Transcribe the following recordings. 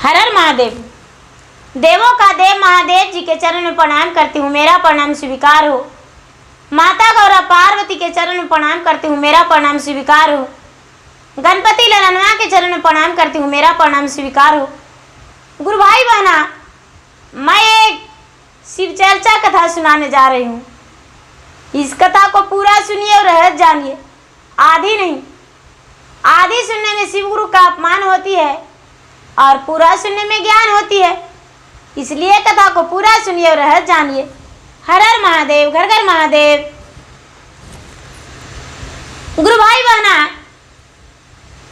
हर हर महादेव। देवों का देव महादेव जी के चरण में प्रणाम करती हूँ, मेरा प्रणाम स्वीकार हो। माता गौरा पार्वती के चरण में प्रणाम करती हूँ, मेरा प्रणाम स्वीकार हो। गणपति ललनवा के चरण में प्रणाम करती हूँ, मेरा प्रणाम स्वीकार हो। गुरु भाई बहना, मैं एक शिव चर्चा कथा सुनाने जा रही हूँ। इस कथा को पूरा सुनिए और रहस्य जानिए, आधी नहीं। आधी सुनने में शिव गुरु का अपमान होती है और पूरा सुनने में ज्ञान होती है, इसलिए कथा को पूरा सुनिए और रहस्य जानिए। हर हर महादेव, घर घर महादेव। गुरु भाई बहना,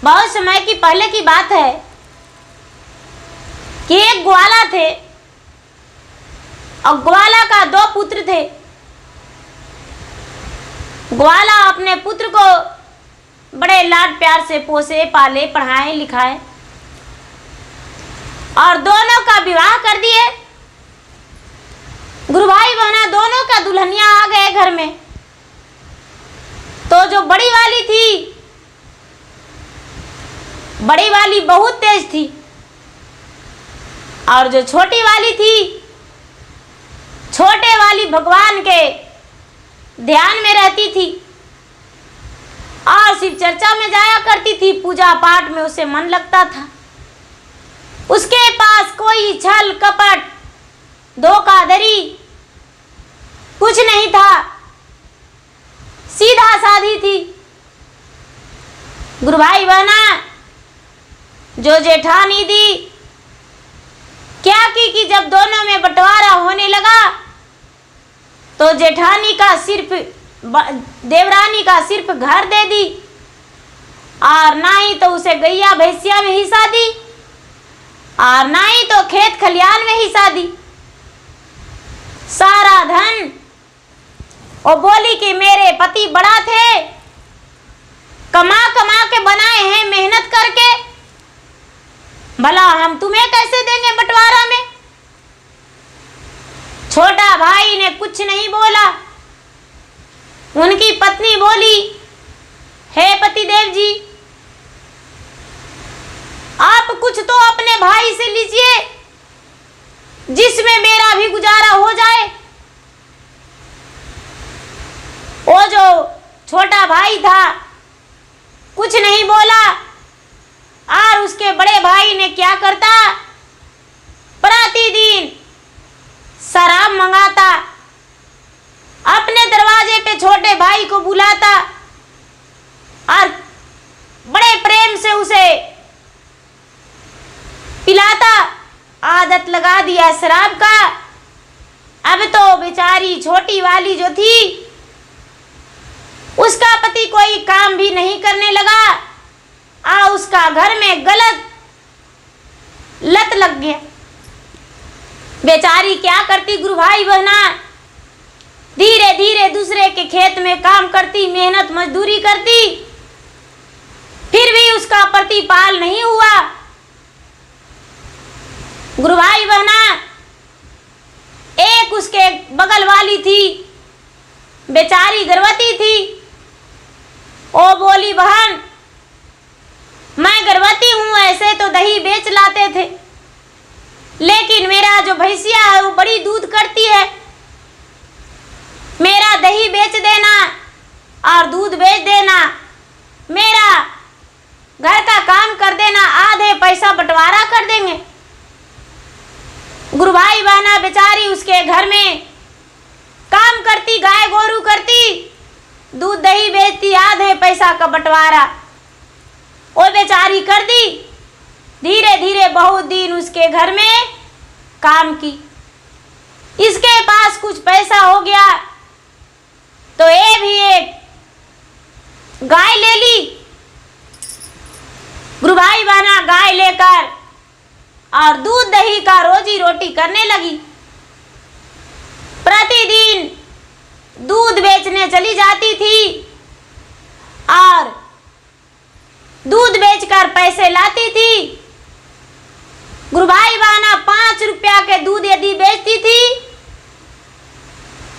बहुत समय की पहले की बात है कि एक ग्वाला थे और ग्वाला का 2 पुत्र थे। ग्वाला अपने पुत्र को बड़े लाड प्यार से पोसे पाले, पढ़ाए लिखाए और दोनों का विवाह कर दिए। गुरु भाई बहना, दोनों का दुल्हनिया आ गए घर में। तो जो बड़ी वाली थी, बड़ी वाली बहुत तेज थी और जो छोटी वाली थी, छोटे वाली भगवान के ध्यान में रहती थी और शिव चर्चा में जाया करती थी। पूजा पाठ में उसे मन लगता था। उसके पास कोई छल कपट धोखाधड़ी कुछ नहीं था, सीधा साधी थी। गुरु भाई बहना, जो जेठानी दी क्या की कि जब दोनों में बंटवारा होने लगा तो जेठानी का सिर्फ देवरानी का सिर्फ घर दे दी और ना ही तो उसे गैया भैंसिया में हिस्सा दी और ना ही तो खेत खलियान में हिस्सा दी। सारा धन वो बोली कि मेरे पति बड़ा थे, कमा कमा के बनाए हैं मेहनत करके, भला हम तुम्हें कैसे देंगे बंटवारा में। छोटा भाई ने कुछ नहीं बोला। उनकी पत्नी बोली, हे पतिदेव जी, आप कुछ तो अपने भाई से लीजिए जिसमें मेरा भी गुजारा हो जाए। वो जो छोटा भाई था कुछ नहीं बोला और उसके बड़े भाई ने क्या करता, प्रतिदिन शराब मंगाता, अपने दरवाजे पे छोटे भाई को बुलाता और बड़े प्रेम से उसे पिलाता। आदत लगा दिया शराब का। अब तो बेचारी छोटी वाली जो थी, उसका पति कोई काम भी नहीं करने लगा और उसका घर में गलत लत लग गया। बेचारी क्या करती गुरु भाई बहना, धीरे धीरे दूसरे के खेत में काम करती, मेहनत मजदूरी करती, फिर भी उसका प्रतिपाल नहीं हुआ। गुरु भाई बहना, एक उसके बगल वाली थी, बेचारी गर्भवती थी। ओ बोली, बहन मैं गर्भवती हूँ, ऐसे तो दही बेच लाते थे, लेकिन मेरा जो भैंसिया है वो बड़ी दूध करती है, मेरा दही बेच देना और दूध बेच देना, मेरा घर का काम कर देना, आधे पैसा बंटवारा कर देंगे। गुरु भाई बहना, बेचारी उसके घर में काम करती, गाय गोरू करती, दूध दही बेचती, आधे पैसा का बंटवारा वो बेचारी कर दी। धीरे धीरे बहुत दिन उसके घर में काम की। इसके पास कुछ पैसा हो गया तो ये भी एक गाय ले ली। गुरु भाई बहना, गाय लेकर और दूध दही का रोजी रोटी करने लगी। प्रतिदिन दूध बेचने चली जाती थी और दूध बेचकर पैसे लाती थी। गुरु भाई बहना, 5 रुपया के दूध यदि बेचती थी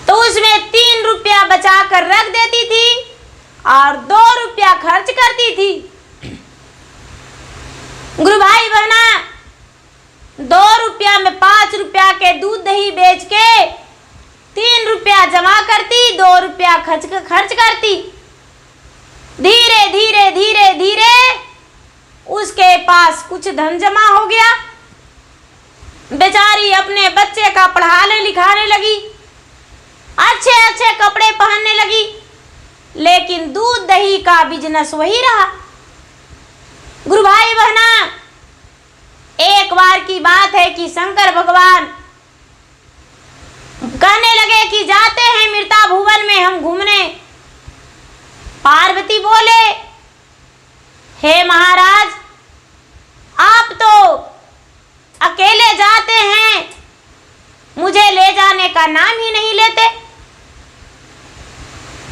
तो उसमें 3 रुपया बचा कर रख देती थी और 2 रुपया खर्च करती थी। गुरु भाई बहना, के दूध दही बेच के 3 रुपया जमा करती, 2 रुपया खर्च करती। धीरे धीरे धीरे धीरे उसके पास कुछ धन जमा हो गया। बेचारी अपने बच्चे का पढ़ाने लिखाने लगी, अच्छे अच्छे कपड़े पहनने लगी, लेकिन दूध दही का बिजनेस वही रहा। गुरु भाई बहना, एक बार की बात है कि शंकर भगवान कहने लगे कि जाते हैं मृता भुवन में हम घूमने। पार्वती बोले, हे महाराज, आप तो अकेले जाते हैं, मुझे ले जाने का नाम ही नहीं लेते।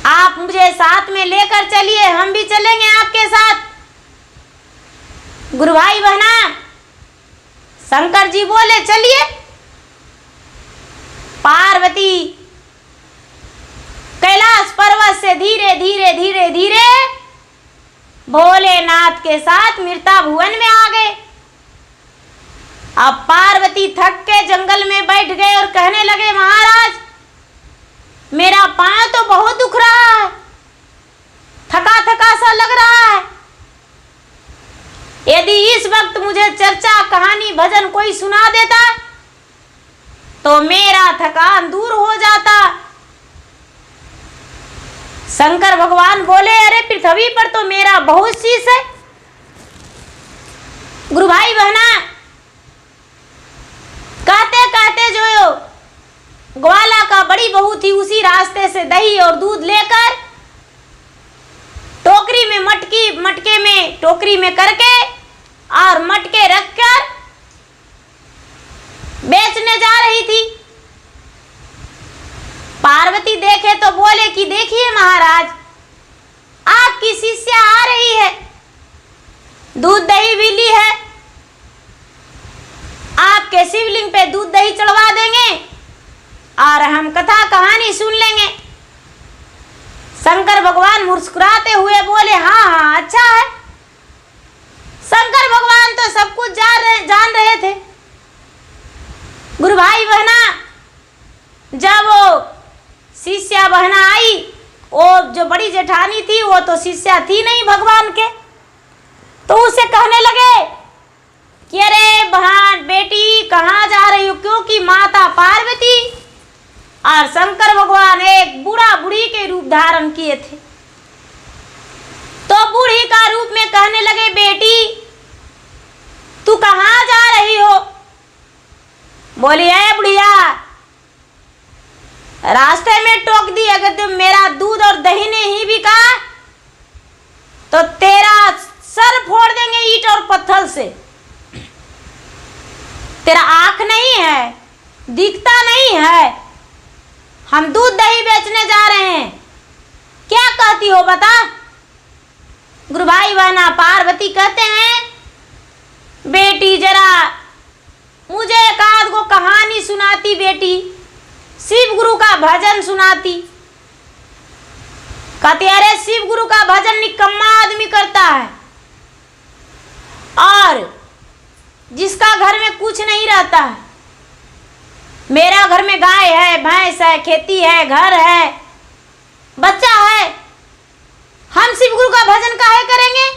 आप मुझे साथ में लेकर चलिए, हम भी चलेंगे आपके साथ। गुरु भाई बहना, शंकर जी बोले चलिए। पार्वती कैलाश पर्वत से धीरे धीरे धीरे धीरे भोलेनाथ के साथ मृता भुवन में आ गए। अब पार्वती थक के जंगल में बैठ गए और कहने लगे, महाराज, मेरा पांव तो बहुत दुख रहा है, थका थका सा लग रहा है। यदि इस वक्त मुझे चर्चा कहानी भजन कोई सुना देता तो मेरा थकान दूर हो जाता। शंकर भगवान बोले, अरे पृथ्वी पर तो मेरा बहुत शीश है। गुरु भाई बहना, कहते कहते जो ग्वाला का बड़ी बहू थी, उसी रास्ते से दही और दूध लेकर टोकरी में मटके में टोकरी में करके और मटके रखकर बेचने जा रही थी। पार्वती देखे तो बोले कि देखिए महाराज, आपकी शिष्या आ रही है, दूध दही भी ली है, आपके शिवलिंग पे दूध दही चढ़वा देंगे और हम कथा कहानी सुन लेंगे। शंकर भगवान मुस्कुराते हुए बोले, हाँ हाँ अच्छा है। शंकर भगवान तो सब कुछ जान रहे थे। गुरु भाई बहना, जब वो शिष्या बहना आई, वो जो बड़ी जेठानी थी वो तो शिष्या थी नहीं भगवान के, तो उसे कहने लगे कि अरे बहन बेटी कहाँ जा रही हो, क्योंकि माता पार्वती और शंकर भगवान एक बूढ़ा बूढ़ी के रूप धारण किए थे। तो बूढ़ी का रूप में कहने लगे, बेटी तू कहाँ जा रही हो? बोली, है बुढ़िया, रास्ते में टोक दी, अगर तुम मेरा दूध और दही ने ही भी कहा तो तेरा सर फोड़ देंगे ईंट और पत्थर से। तेरा आंख नहीं है, दिखता नहीं है, हम दूध दही बेचने जा रहे हैं, क्या कहती हो बता? गुरु भाई बहना, पार्वती कहते हैं, बेटी जरा मुझे एक आध को कहानी सुनाती, बेटी शिव गुरु का भजन सुनाती। कहती, अरे शिव गुरु का भजन निकम्मा आदमी करता है, और जिसका घर में कुछ नहीं रहता है। मेरा घर में गाय है, भैंस है, खेती है, घर है, बच्चा है, हम शिव गुरु का भजन काहे करेंगे?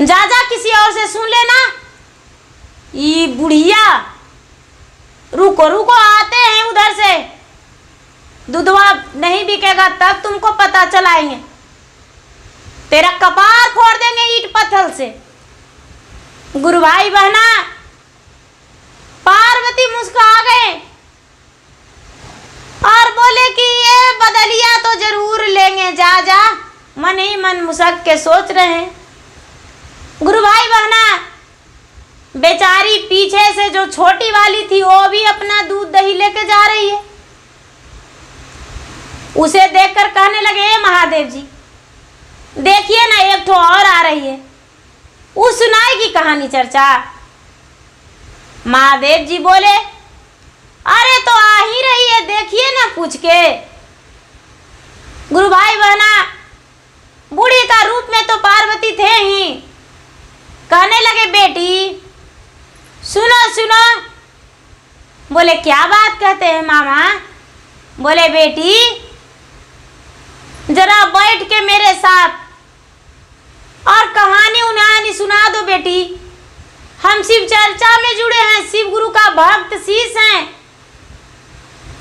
जा किसी और से सुन लेना। ये बुढ़िया, रुको रुको, आते हैं उधर से, दूधवा नहीं बिकेगा तब तुमको पता चलाएंगे, तेरा कपार फोड़ देंगे ईंट पत्थर से। गुरु भाई बहना, पार्वती मुस्कुरा गए और बोले कि ये बदलिया तो जरूर लेंगे, जा मन ही मन मुसक के सोच रहे हैं। गुरु भाई बहना, बेचारी पीछे से जो छोटी वाली थी वो भी अपना दूध दही लेके जा रही है। उसे देखकर कहने लगे, महादेव जी देखिए ना, एक ठो और आ रही है, वो सुनाएगी कहानी चर्चा। महादेव जी बोले, अरे तो आ ही रही है, देखिए ना पूछ के। गुरु भाई बहना, बूढ़ी का रूप में तो पार्वती थे ही। कहने लगे, बेटी सुनो सुनो। बोले क्या बात कहते हैं मामा? बोले बेटी जरा बैठ के मेरे साथ और कहानी उन्हानी सुना दो बेटी। हम शिव चर्चा में जुड़े हैं, शिव गुरु का भक्त शिष्य हैं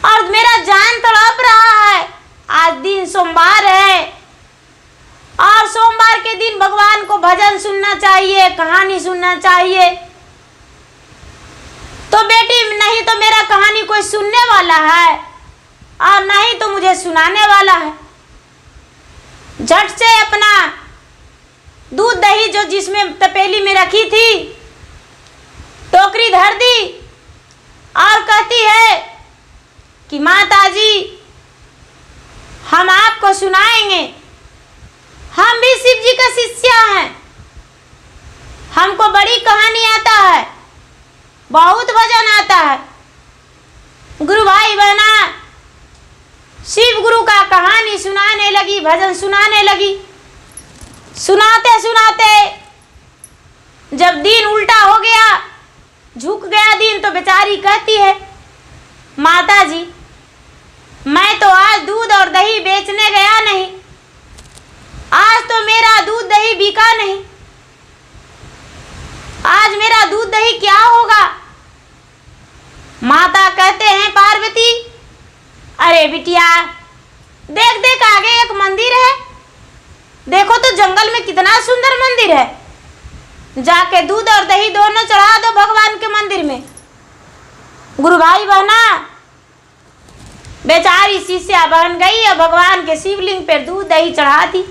और मेरा जान तड़प रहा है। आज दिन सोमवार है और सोमवार के दिन भगवान को भजन सुनना चाहिए, कहानी सुनना चाहिए। तो बेटी नहीं तो मेरा कहानी कोई सुनने वाला है और नहीं तो मुझे सुनाने वाला है। झट से अपना दूध दही जो जिसमें तपेली में रखी थी टोकरी धर दी और कहती है कि माता जी हम आपको सुनाएंगे, हम भी शिव जी का शिष्य हैं, हमको बड़ी कहानी आता है, बहुत भजन आता है। गुरु भाई बहना शिव गुरु का कहानी सुनाने लगी, भजन सुनाने लगी। सुनाते सुनाते जब दिन उल्टा हो गया, झुक गया दिन, तो बेचारी कहती है माता जी मैं तो आज दूध और दही बेचने गया नहीं, आज तो मेरा दूध दही बिका नहीं, आज मेरा दूध दही क्या होगा? माता कहते हैं पार्वती अरे बिटिया देख देख आगे एक मंदिर है, देखो तो जंगल में कितना सुंदर मंदिर है, जाके दूध और दही दोनों चढ़ा दो भगवान के मंदिर में। गुरु भाई बहना बेचारी शिष्या बन गई और भगवान के शिवलिंग पर दूध दही चढ़ा दी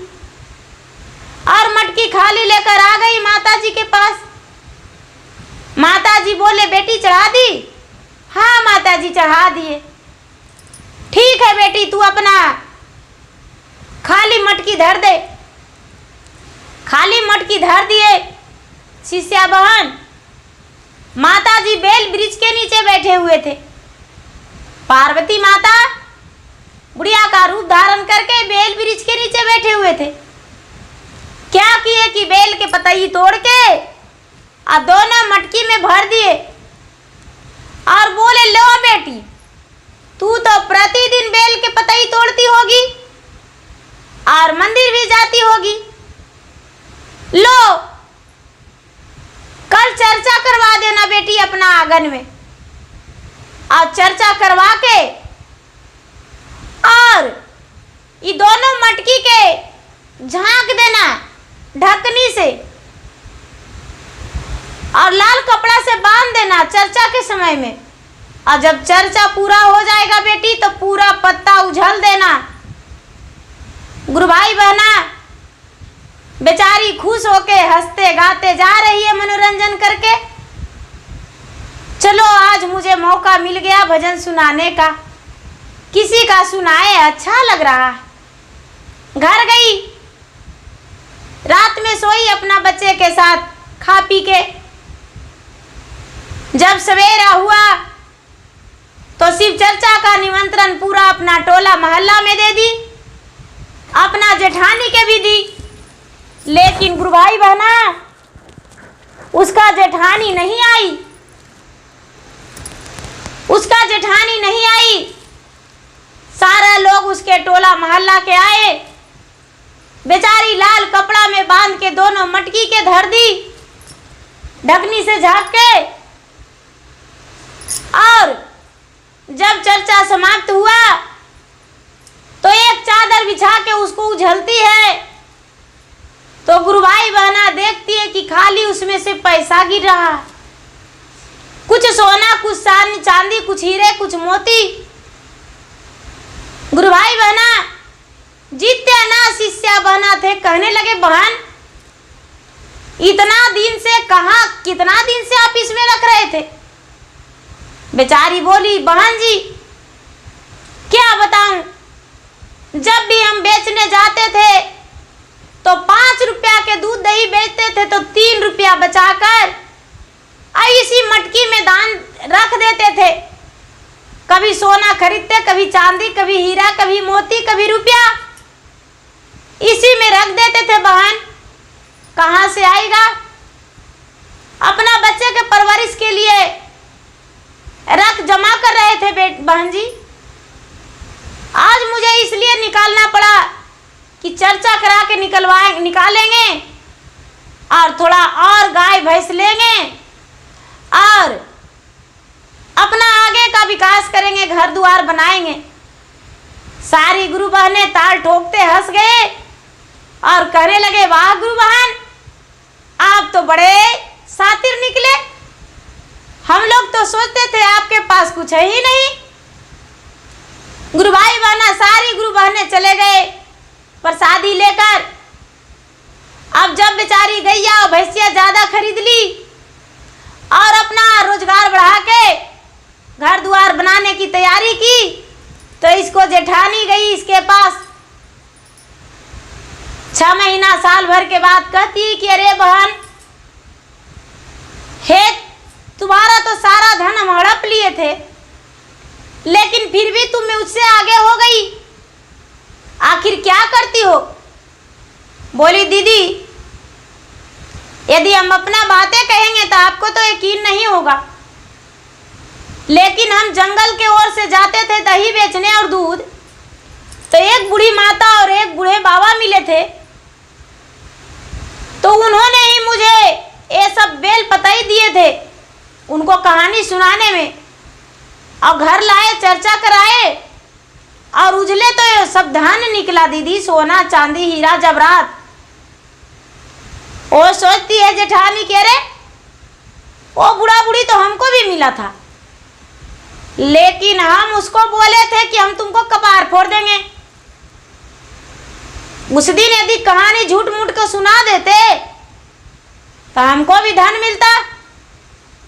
और मटकी खाली लेकर आ गई माता जी के पास। माता जी बोले बेटी चढ़ा दी? हाँ माता जी चढ़ा दिए। ठीक है बेटी तू अपना खाली मटकी धर दे। खाली मटकी धर दिए शिष्या बहन। माता जी बेल वृक्ष के नीचे बैठे हुए थे। पार्वती माता बुढ़िया का रूप धारण करके बेल वृक्ष के नीचे बैठे हुए थे। क्या किए कि बेल के पतई तोड़ के और दोनों मटकी में भर दिए और बोले लो बेटी तू तो प्रतिदिन बेल के पतई तोड़ती होगी और मंदिर भी जाती होगी, लो कल चर्चा करवा देना बेटी अपना आंगन में, और चर्चा करवा के और ये दोनों मटकी के झांक देना ढकनी से और लाल कपड़ा से बांध देना चर्चा के समय में। और जब चर्चा पूरा हो जाएगा बेटी तो पूरा पत्ता उझल देना। गुरु भाई बहना बेचारी खुश होके हंसते गाते जा रही है मनोरंजन करके। चलो आज मुझे मौका मिल गया भजन सुनाने का, किसी का सुनाए अच्छा लग रहा। घर गई, रात में सोई अपना बच्चे के साथ खा पी के। जब सवेरा हुआ तो शिव चर्चा का निमंत्रण पूरा अपना टोला मोहल्ला में दे दी, अपना जेठानी के भी दी। लेकिन गुरु भाई बहना उसका जेठानी नहीं आई, उसका जेठानी नहीं आई। सारा लोग उसके टोला मोहल्ला के आए। बेचारी लाल कपड़ा में बांध के दोनों मटकी के धर दी ढकनी से झाँक के। और जब चर्चा समाप्त हुआ तो एक चादर बिछा के उसको उझलती है तो गुरु भाई बहना देखती है कि खाली उसमें से पैसा गिर रहा, कुछ सोना, कुछ चांदी, कुछ हीरे, कुछ मोती। गुरु भाई बहना जितने ना शिष्या बहना थे कहने लगे बहन इतना दिन से कहाँ, कितना दिन से आप इसमें रख रहे थे? बेचारी बोली बहन जी क्या बताऊं, जब भी हम बेचने जाते थे तो 5 रुपया के दूध दही बेचते थे तो 3 रुपया बचाकर इसी मटकी में दान रख देते थे। कभी सोना खरीदते, कभी चांदी, कभी हीरा, कभी मोती, कभी रुपया, इसी में रख देते थे। बहन कहाँ से आएगा? अपना बच्चे के परवरिश भैंस के लिए रख जमा कर रहे थे बहन जी। आज मुझे इसलिए निकालना पड़ा कि चर्चा करा के निकालेंगे और थोड़ा और गाय भैंस लेंगे और अपना आगे का विकास करेंगे, घर द्वार बनाएंगे। सारी गुरु बहनें ताल ठोकते हंस गए और कहने लगे, वाह गुरु बहन, आप तो बड़े शातिर निकले। हम लोग तो सोचते थे आपके पास कुछ है ही नहीं। गुरु भाई बहना सारी गुरु बहनें चले गए प्रसादी लेकर। अब जब बेचारी गैया और भैंसिया ज्यादा खरीद ली और अपना रोजगार बढ़ा के घर द्वार बनाने की तैयारी की, तो इसको जेठानी गई इसके पास 6 महीना साल भर के बाद कहती कि अरे बहन, हे तुम्हारा तो सारा धन हम हड़प लिए थे, लेकिन फिर भी तुम मुझसे आगे हो गई, आखिर क्या करती हो? बोली दीदी, यदि हम अपना बातें कहेंगे तो आपको तो यकीन नहीं होगा, लेकिन हम जंगल के ओर से जाते थे दही बेचने और दूध, तो एक बूढ़ी माता और एक बूढ़े बाबा मिले थे, तो उन्होंने ही मुझे ये सब बेल पताई दिए थे उनको कहानी सुनाने में, और घर लाए, चर्चा कराए और उजले तो सब धन निकला दीदी, सोना चांदी हीरा जवाहरात। वो सोचती है जेठानी कह रहे, वो बूढ़ा बूढ़ी तो हमको भी मिला था, लेकिन हम उसको बोले थे कि हम तुमको कपार फोड़ देंगे। उस दिन यदि कहानी झूठ मूठ को सुना देते तो हमको भी धन मिलता।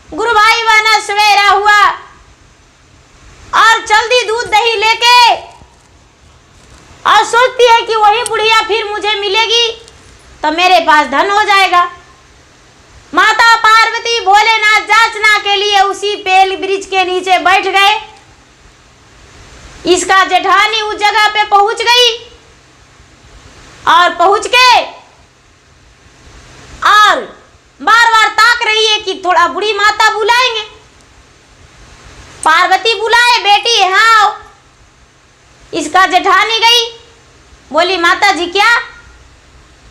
गुरु भाई बहना सवेरा हुआ और जल्दी दूध दही लेके और सोचती है कि वही बुढ़िया फिर मुझे मिलेगी तो मेरे पास धन हो जाएगा। माता पार्वती भोलेनाथ जांचना के लिए उसी बेल वृक्ष के नीचे बैठ गए। इसका जेठानी उस जगह पे पहुंच गई और पहुंच के और बार बार ताक रही है कि थोड़ा बूढ़ी माता बुलाएंगे। पार्वती बुलाए, बेटी हाँ। इसका जेठानी गई, बोली माता जी क्या?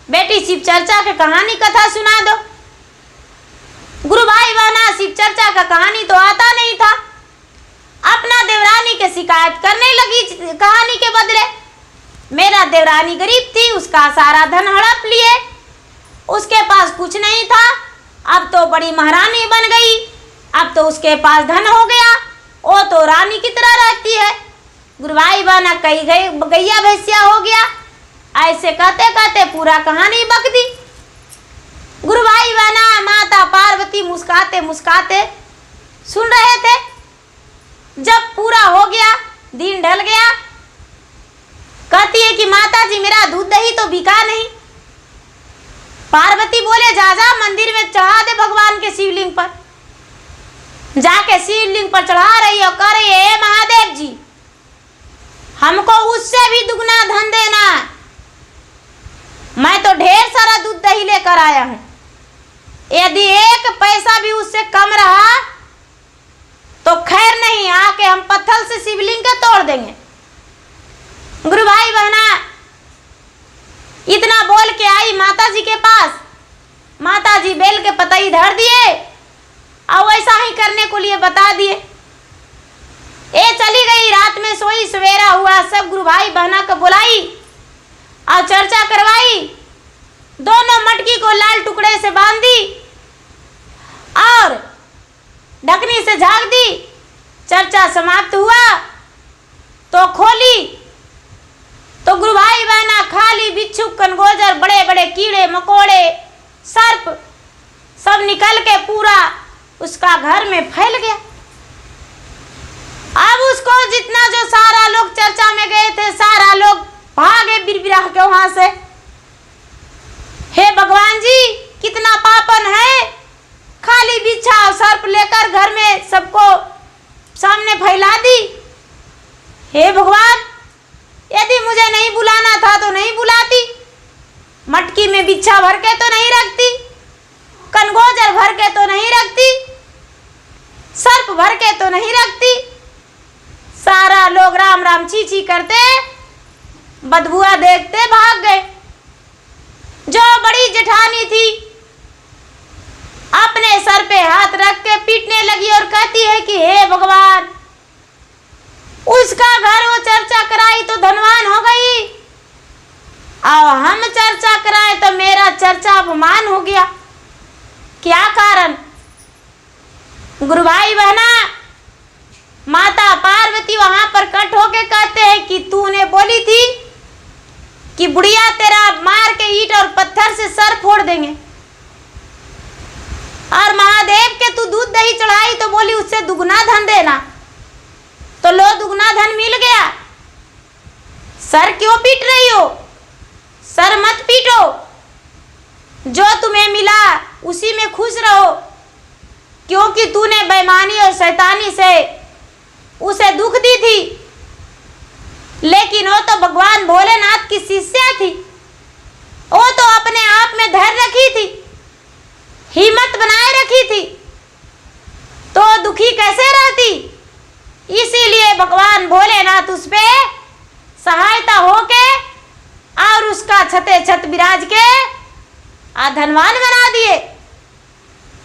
बेटी शिव चर्चा के कहानी कथा सुना दो। गुरु भाई बहना शिव चर्चा का कहानी तो आता नहीं था, अपना देवरानी के शिकायत करने लगी कहानी के बदले। मेरा देवरानी गरीब थी, उसका सारा धन हड़प लिए, उसके पास कुछ नहीं था, अब तो बड़ी महारानी बन गई, अब तो उसके पास धन हो गया, वो तो रानी की तरह रहती है। गुरु भाई बहना कई गैया भैंसिया हो गया। ऐसे कहते कहते पूरा कहानी बक दी। गुरु भाई बहना माता पार्वती मुस्काते मुस्काते सुन रहे थे। जब पूरा हो गया, दिन ढल गया, कहती है कि माता जी मेरा दूध दही तो बिका नहीं। पार्वती बोले जा जा मंदिर में चढ़ा दे भगवान के शिवलिंग पर। जाके शिवलिंग पर चढ़ा रही हो, कह रही है महादेव जी हमको उससे भी दुगना धन देना, मैं तो ढेर सारा दूध दही लेकर आया हूं, यदि एक पैसा भी उससे कम रहा तो खैर नहीं, आके हम पत्थर से शिवलिंग के तोड़ देंगे। गुरु भाई बहना इतना बोल के आई माता जी के पास। माता जी बेल के पतई धर दिए और वैसा ही करने को लिए बता दिए। ये चली गई, रात में सोई, सवेरा हुआ, सब गुरु भाई बहना को बुलाई और चर्चा करवाई। दोनों मटकी को लाल टुकड़े से बांध दी और ढकनी से झाँक दी। चर्चा समाप्त हुआ तो खोली तो गुरु भाई बहना खाली बिच्छू कनगोजर, बड़े बड़े कीड़े मकोड़े सर्प सब निकल के पूरा उसका घर में फैल गया। अब उसको जितना जो सारा लोग चर्चा में गए थे, सारा लोग भागे बिरबिरा के वहां से। हे भगवान जी कितना पापन है, खाली बिच्छा और सर्प लेकर घर में सबको सामने फैला दी। हे भगवान यदि मुझे नहीं बुलाना था तो नहीं बुलाती, मटकी में बिच्छा भर के तो नहीं रखती, कनगोजर भर के तो नहीं रखती, भर के तो नहीं रखती। सारा लोग राम राम छी छी करते, बदबुआ देखते भाग गए। जो बड़ी जेठानी थी अपने सर पे हाथ रख के पीटने लगी और कहती है कि हे भगवान, उसका घर वो चर्चा कराई तो धनवान हो गई, और हम चर्चा कराए तो मेरा चर्चा अपमान हो गया। क्या कारण? गुरु भाई बहना, माता पार्वती वहां पर कट होके कहते हैं कि तूने बोली थी कि बुढ़िया तेरा मार के ईंट और पत्थर से सर फोड़ देंगे, और महादेव के तू दूध दही चढ़ाई तो बोली उससे दुगना धन देना, तो लो दुगना धन मिल गया। सर क्यों पीट रही हो? सर मत पीटो, जो तुम्हें मिला उसी में खुश रहो, क्योंकि तूने बेईमानी और शैतानी से उसे दुख दी थी। लेकिन वो तो भगवान भोलेनाथ की शिष्या थी, वो तो अपने आप में धैर्य रखी थी, हिम्मत बनाए रखी थी, तो दुखी कैसे रहती? इसीलिए भगवान भोलेनाथ उस पे सहायता होके और उसका छते छत विराज के धनवान बना दिए।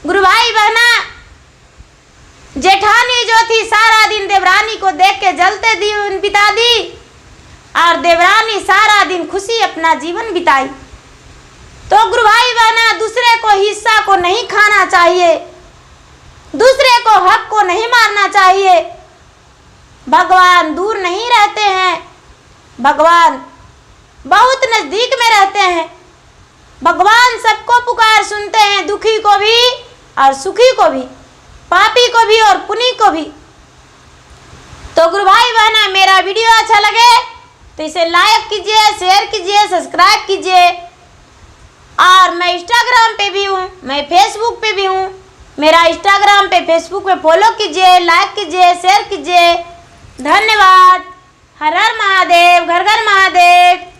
गुरु भाई बहना, जेठानी जो थी सारा दिन देवरानी को देख के जलते दिन बिता दी, और देवरानी सारा दिन खुशी अपना जीवन बिताई। तो गुरु भाई बहना, दूसरे को हिस्सा को नहीं खाना चाहिए, दूसरे को हक को नहीं मारना चाहिए। भगवान दूर नहीं रहते हैं, भगवान बहुत नजदीक में रहते हैं। भगवान सबको पुकार सुनते हैं, दुखी को भी और सुखी को भी, पापी को भी और पुनी को भी। तो गुरु भाई बहना, मेरा वीडियो अच्छा लगे तो इसे लाइक कीजिए, शेयर कीजिए, सब्सक्राइब कीजिए। और मैं इंस्टाग्राम पे भी हूँ, मैं फेसबुक पे भी हूँ। मेरा इंस्टाग्राम पे फेसबुक पे फॉलो कीजिए, लाइक कीजिए, शेयर कीजिए। धन्यवाद। हर हर महादेव, घर घर महादेव।